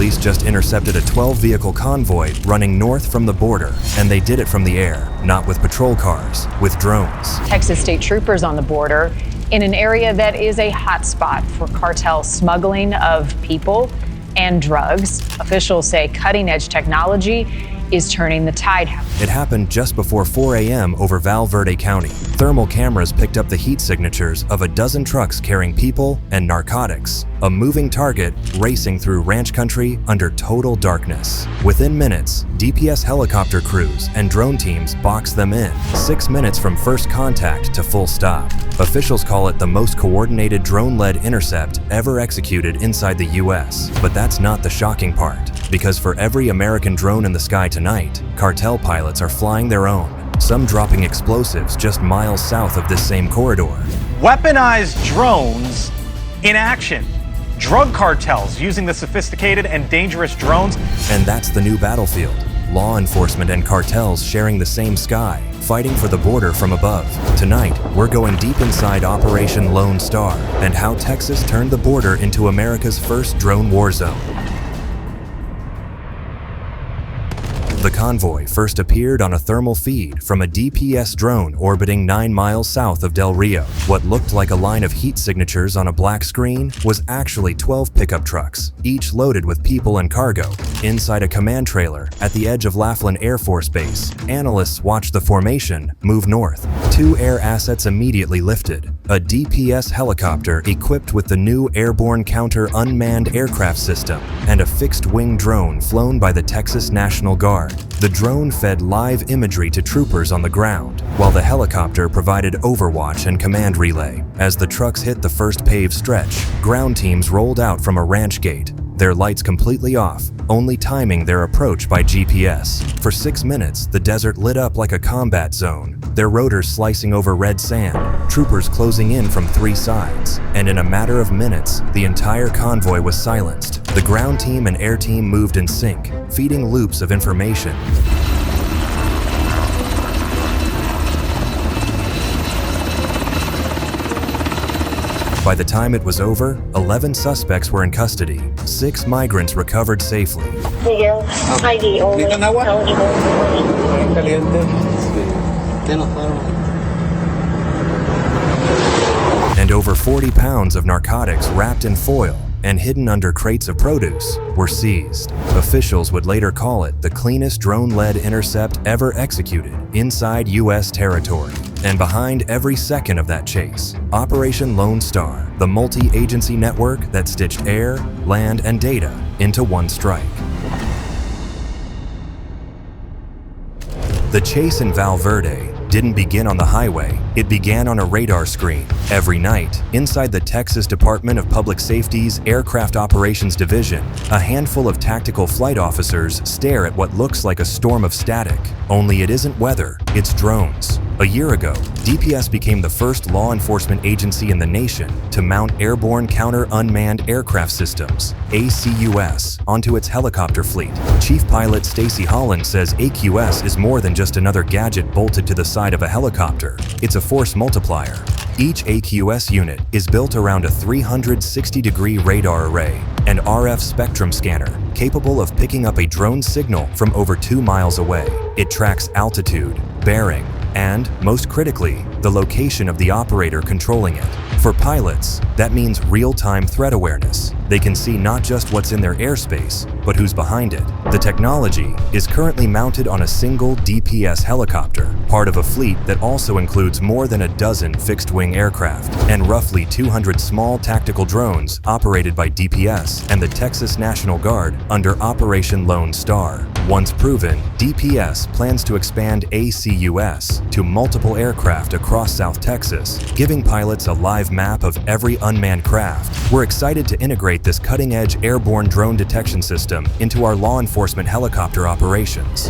police just intercepted a 12-vehicle convoy running north from the border, and they did it from the air, not with patrol cars, with drones. Texas state troopers on the border in an area that is a hotspot for cartel smuggling of people and drugs. Officials say cutting-edge technology is turning the tide. It happened just before 4 a.m. over Val Verde County. Thermal cameras picked up the heat signatures of a dozen trucks carrying people and narcotics, a moving target racing through ranch country under total darkness. Within minutes, DPS helicopter crews and drone teams boxed them in, 6 minutes from first contact to full stop. Officials call it the most coordinated drone-led intercept ever executed inside the U.S. But that's not the shocking part, because for every American drone in the sky tonight, cartel pilots are flying their own, some dropping explosives just miles south of this same corridor. Weaponized drones in action. Drug cartels using the sophisticated and dangerous drones. And that's the new battlefield. Law enforcement and cartels sharing the same sky, fighting for the border from above. Tonight, we're going deep inside Operation Lone Star and how Texas turned the border into America's first drone war zone. The convoy first appeared on a thermal feed from a DPS drone orbiting 9 miles south of Del Rio. What looked like a line of heat signatures on a black screen was actually 12 pickup trucks, each loaded with people and cargo, inside a command trailer at the edge of Laughlin Air Force Base. Analysts watched the formation move north. 2 air assets immediately lifted. A DPS helicopter equipped with the new Airborne Counter Unmanned Aircraft System and a fixed-wing drone flown by the Texas National Guard. The drone fed live imagery to troopers on the ground, while the helicopter provided overwatch and command relay. As the trucks hit the first paved stretch, ground teams rolled out from a ranch gate, their lights completely off, only timing their approach by GPS. For 6 minutes, the desert lit up like a combat zone, their rotors slicing over red sand, troopers closing in from 3 sides. And in a matter of minutes, the entire convoy was silenced. The ground team and air team moved in sync, feeding loops of information. By the time it was over, 11 suspects were in custody. 6 migrants recovered safely. And over 40 pounds of narcotics wrapped in foil and hidden under crates of produce were seized. Officials would later call it the cleanest drone-led intercept ever executed inside U.S. territory. And behind every second of that chase, Operation Lone Star, the multi-agency network that stitched air, land, and data into one strike. The chase in Val Verde didn't begin on the highway, it began on a radar screen. Every night, inside the Texas Department of Public Safety's Aircraft Operations Division, a handful of tactical flight officers stare at what looks like a storm of static. Only it isn't weather, it's drones. A year ago, DPS became the first law enforcement agency in the nation to mount Airborne Counter Unmanned Aircraft Systems, ACUS, onto its helicopter fleet. Chief Pilot Stacy Holland says AQS is more than just another gadget bolted to the side of a helicopter. It's a force multiplier. Each AQS unit is built around a 360-degree radar array, an RF spectrum scanner capable of picking up a drone signal from over 2 miles away. It tracks altitude, bearing, and, most critically, the location of the operator controlling it. For pilots, that means real-time threat awareness. They can see not just what's in their airspace, but who's behind it. The technology is currently mounted on a single DPS helicopter, part of a fleet that also includes more than a dozen fixed-wing aircraft, and roughly 200 small tactical drones operated by DPS and the Texas National Guard under Operation Lone Star. Once proven, DPS plans to expand ACUS to multiple aircraft across South Texas, giving pilots a live map of every unmanned craft. We're excited to integrate this cutting-edge airborne drone detection system into our law enforcement helicopter operations.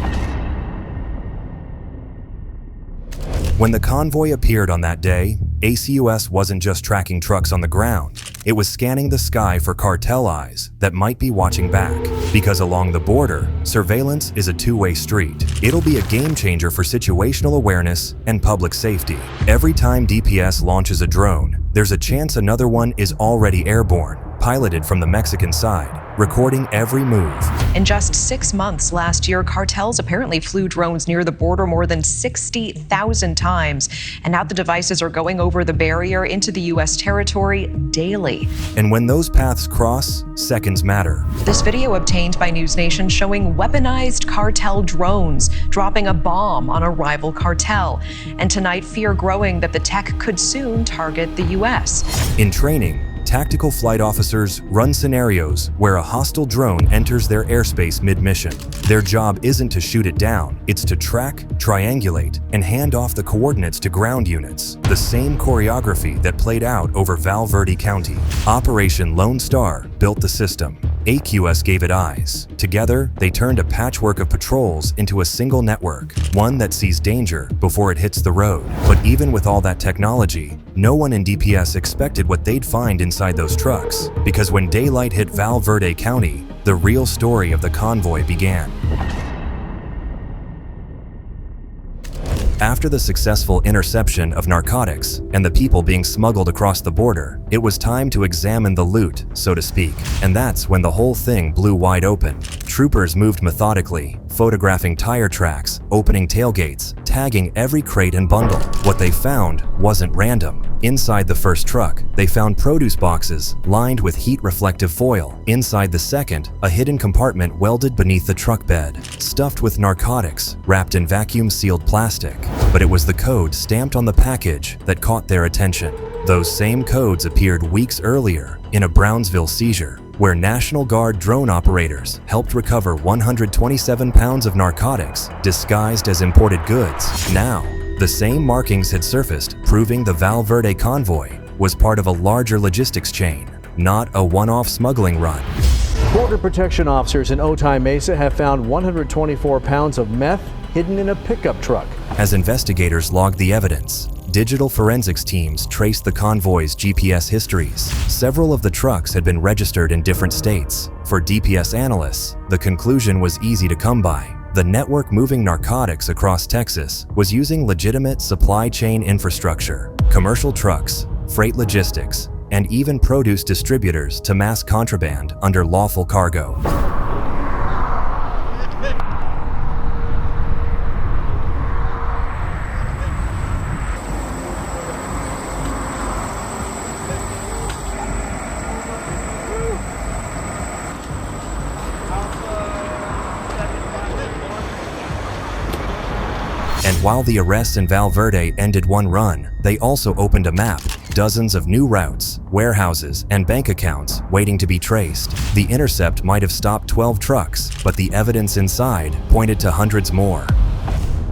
When the convoy appeared on that day, ACUS wasn't just tracking trucks on the ground. It was scanning the sky for cartel eyes that might be watching back. Because along the border, surveillance is a two-way street. It'll be a game changer for situational awareness and public safety. Every time DPS launches a drone, there's a chance another one is already airborne, piloted from the Mexican side. recording every move. In just 6 months last year, cartels apparently flew drones near the border more than 60,000 times. And now the devices are going over the barrier into the U.S. territory daily. And when those paths cross, seconds matter. This video obtained by News Nation showing weaponized cartel drones dropping a bomb on a rival cartel. And tonight, fear growing that the tech could soon target the U.S. In training, tactical flight officers run scenarios where a hostile drone enters their airspace mid-mission. Their job isn't to shoot it down, it's to track, triangulate, and hand off the coordinates to ground units. The same choreography that played out over Val Verde County. Operation Lone Star built the system. AQS gave it eyes. Together, they turned a patchwork of patrols into a single network, one that sees danger before it hits the road. But even with all that technology, no one in DPS expected what they'd find inside those trucks. Because when daylight hit Val Verde County, the real story of the convoy began. After the successful interception of narcotics and the people being smuggled across the border, it was time to examine the loot, so to speak. And that's when the whole thing blew wide open. Troopers moved methodically, photographing tire tracks, opening tailgates, tagging every crate and bundle. What they found wasn't random. Inside the first truck, they found produce boxes lined with heat-reflective foil. Inside the second, a hidden compartment welded beneath the truck bed, stuffed with narcotics, wrapped in vacuum-sealed plastic. But it was the code stamped on the package that caught their attention. Those same codes appeared weeks earlier in a Brownsville seizure, where National Guard drone operators helped recover 127 pounds of narcotics disguised as imported goods. Now, the same markings had surfaced, proving the Val Verde convoy was part of a larger logistics chain, not a one-off smuggling run. Border protection officers in Otay Mesa have found 124 pounds of meth hidden in a pickup truck. As investigators logged the evidence, digital forensics teams traced the convoy's GPS histories. Several of the trucks had been registered in different states. For DPS analysts, the conclusion was easy to come by. The network moving narcotics across Texas was using legitimate supply chain infrastructure, commercial trucks, freight logistics, and even produce distributors to mass contraband under lawful cargo. And while the arrests in Val Verde ended one run, they also opened a map, dozens of new routes, warehouses, and bank accounts waiting to be traced. The intercept might have stopped 12 trucks, but the evidence inside pointed to hundreds more.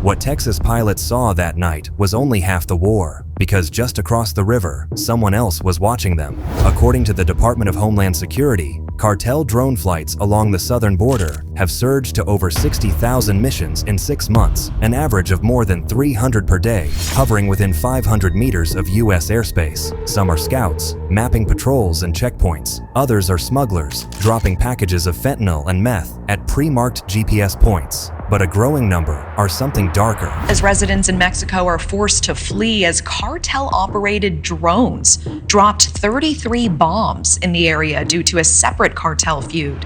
What Texas pilots saw that night was only half the war, because just across the river, someone else was watching them. According to the Department of Homeland Security, cartel drone flights along the southern border have surged to over 60,000 missions in 6 months, an average of more than 300 per day, hovering within 500 meters of U.S. airspace. Some are scouts, mapping patrols and checkpoints. Others are smugglers, dropping packages of fentanyl and meth at pre-marked GPS points. But a growing number are something darker. As residents in Mexico are forced to flee as cartel-operated drones dropped 33 bombs in the area due to a separate cartel feud.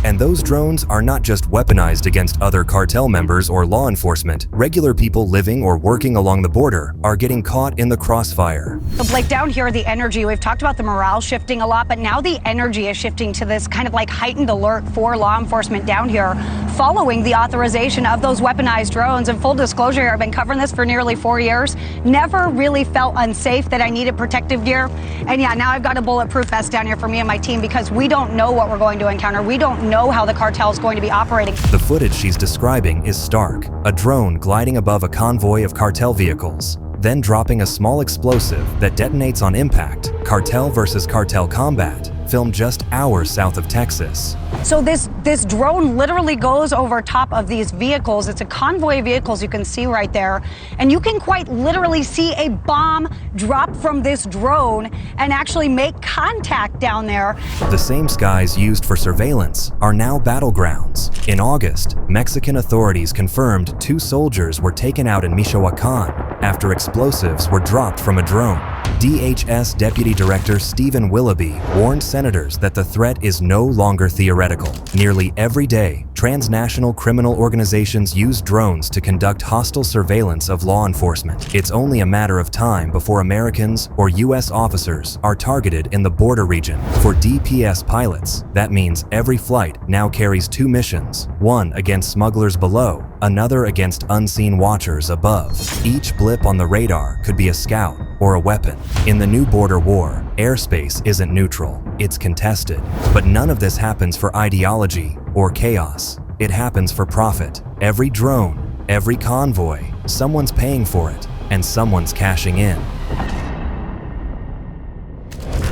And those drones are not just weaponized against other cartel members or law enforcement. Regular people living or working along the border are getting caught in the crossfire. So Blake, down here, the energy, we've talked about the morale shifting a lot, but now the energy is shifting to this kind of like heightened alert for law enforcement down here following the authorization of those weaponized drones. And full disclosure, I've been covering this for nearly 4 years. Never really felt unsafe that I needed protective gear. And yeah, now I've got a bulletproof vest down here for me and my team because we don't know what we're going to encounter. We don't know how the cartel is going to be operating. The footage she's describing is stark. A drone gliding above a convoy of cartel vehicles, then dropping a small explosive that detonates on impact. Cartel versus cartel combat, filmed just hours south of Texas. So this drone literally goes over top of these vehicles. It's a convoy of vehicles you can see right there. And you can quite literally see a bomb drop from this drone and actually make contact down there. The same skies used for surveillance are now battlegrounds. In August, Mexican authorities confirmed 2 soldiers were taken out in Michoacan after explosives were dropped from a drone. DHS Deputy Director Stephen Willoughby warned senators that the threat is no longer theoretical. Nearly every day, transnational criminal organizations use drones to conduct hostile surveillance of law enforcement. It's only a matter of time before Americans or U.S. officers are targeted in the border region. For DPS pilots, that means every flight now carries two missions, one against smugglers below, another against unseen watchers above. Each blip on the radar could be a scout or a weapon. In the new border war, airspace isn't neutral, it's contested. But none of this happens for ideology or chaos. It happens for profit. Every drone, every convoy, someone's paying for it, and someone's cashing in.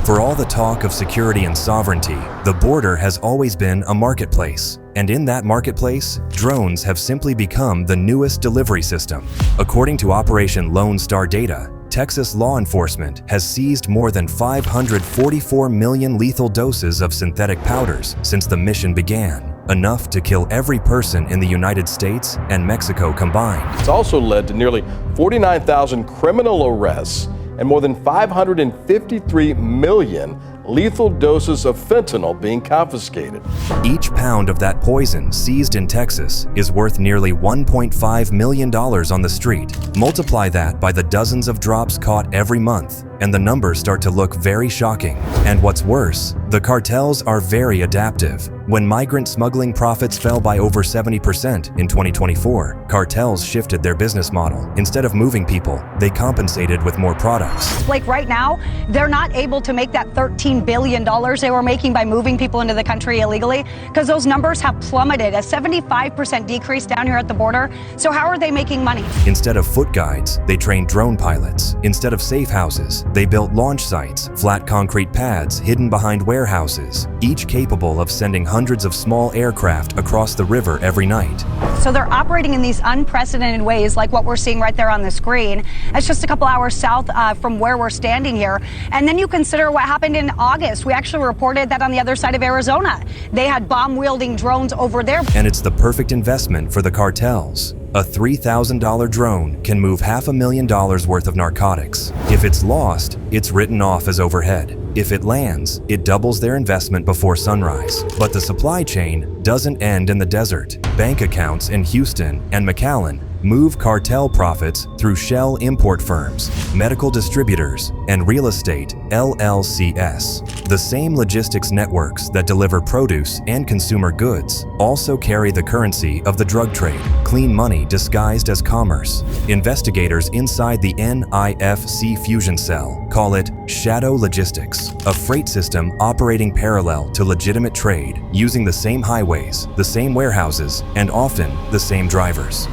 For all the talk of security and sovereignty, the border has always been a marketplace. And in that marketplace, drones have simply become the newest delivery system. According to Operation Lone Star data, Texas law enforcement has seized more than 544 million lethal doses of synthetic powders since the mission began, enough to kill every person in the United States and Mexico combined. It's also led to nearly 49,000 criminal arrests and more than 553 million lethal doses of fentanyl being confiscated. Each pound of that poison seized in Texas is worth nearly $1.5 million on the street. Multiply that by the dozens of drops caught every month, and the numbers start to look very shocking. And what's worse, the cartels are very adaptive. When migrant smuggling profits fell by over 70% in 2024, cartels shifted their business model. Instead of moving people, they compensated with more products. Like right now, they're not able to make that $13 billion they were making by moving people into the country illegally, because those numbers have plummeted, a 75% decrease down here at the border. So how are they making money? Instead of foot guides, they trained drone pilots. Instead of safe houses, they built launch sites, flat concrete pads hidden behind warehouses, each capable of sending hundreds of small aircraft across the river every night. So they're operating in these unprecedented ways, like what we're seeing right there on the screen. It's just a couple hours south from where we're standing here. And then you consider what happened in August. We actually reported that on the other side of Arizona, they had bomb-wielding drones over there. And it's the perfect investment for the cartels. A $3,000 drone can move $500,000 worth of narcotics. If it's lost, it's written off as overhead. If it lands, it doubles their investment before sunrise. But the supply chain doesn't end in the desert. Bank accounts in Houston and McAllen move cartel profits through shell import firms, medical distributors, and real estate LLCs. The same logistics networks that deliver produce and consumer goods also carry the currency of the drug trade, clean money disguised as commerce. Investigators inside the NIFC fusion cell call it shadow logistics, a freight system operating parallel to legitimate trade, using the same highways, the same warehouses, and often the same drivers.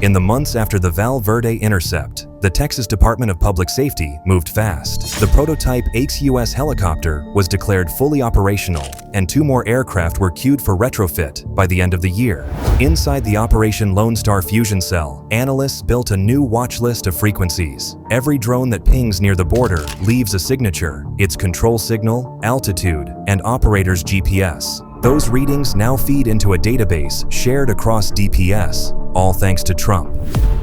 In the months after the Val Verde intercept, the Texas Department of Public Safety moved fast. The prototype AX-US helicopter was declared fully operational, and 2 more aircraft were queued for retrofit by the end of the year. Inside the Operation Lone Star fusion cell, analysts built a new watch list of frequencies. Every drone that pings near the border leaves a signature, its control signal, altitude, and operator's GPS. Those readings now feed into a database shared across DPS, all thanks to Trump.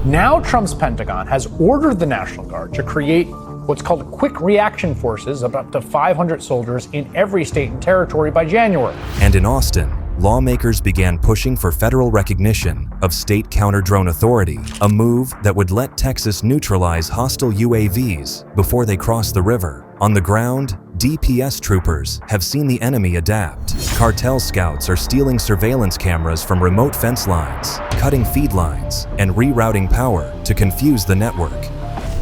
Now Trump's Pentagon has ordered the National Guard to create what's called quick reaction forces of up to 500 soldiers in every state and territory by January. And in Austin, lawmakers began pushing for federal recognition of state counter-drone authority, a move that would let Texas neutralize hostile UAVs before they cross the river. On the ground, DPS troopers have seen the enemy adapt. Cartel scouts are stealing surveillance cameras from remote fence lines, cutting feed lines, and rerouting power to confuse the network.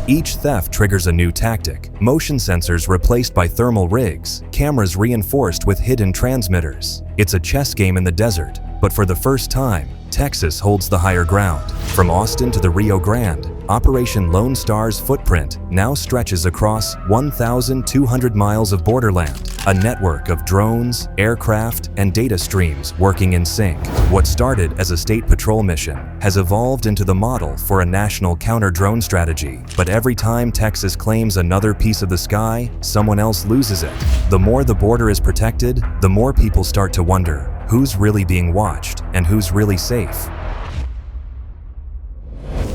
Each theft triggers a new tactic. Motion sensors replaced by thermal rigs, cameras reinforced with hidden transmitters. It's a chess game in the desert, but for the first time, Texas holds the higher ground. From Austin to the Rio Grande, Operation Lone Star's footprint now stretches across 1,200 miles of borderland, a network of drones, aircraft, and data streams working in sync. What started as a state patrol mission has evolved into the model for a national counter-drone strategy. But every time Texas claims another piece of the sky, someone else loses it. The more the border is protected, the more people start to wonder who's really being watched and who's really safe.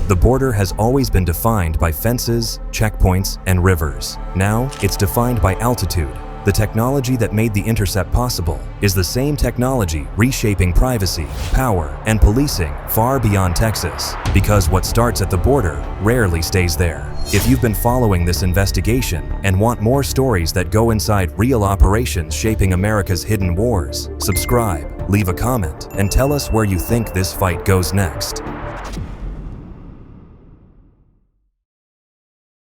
The border has always been defined by fences, checkpoints, and rivers. Now, it's defined by altitude. The technology that made the Intercept possible is the same technology reshaping privacy, power, and policing far beyond Texas, because what starts at the border rarely stays there. If you've been following this investigation and want more stories that go inside real operations shaping America's hidden wars, subscribe, leave a comment, and tell us where you think this fight goes next.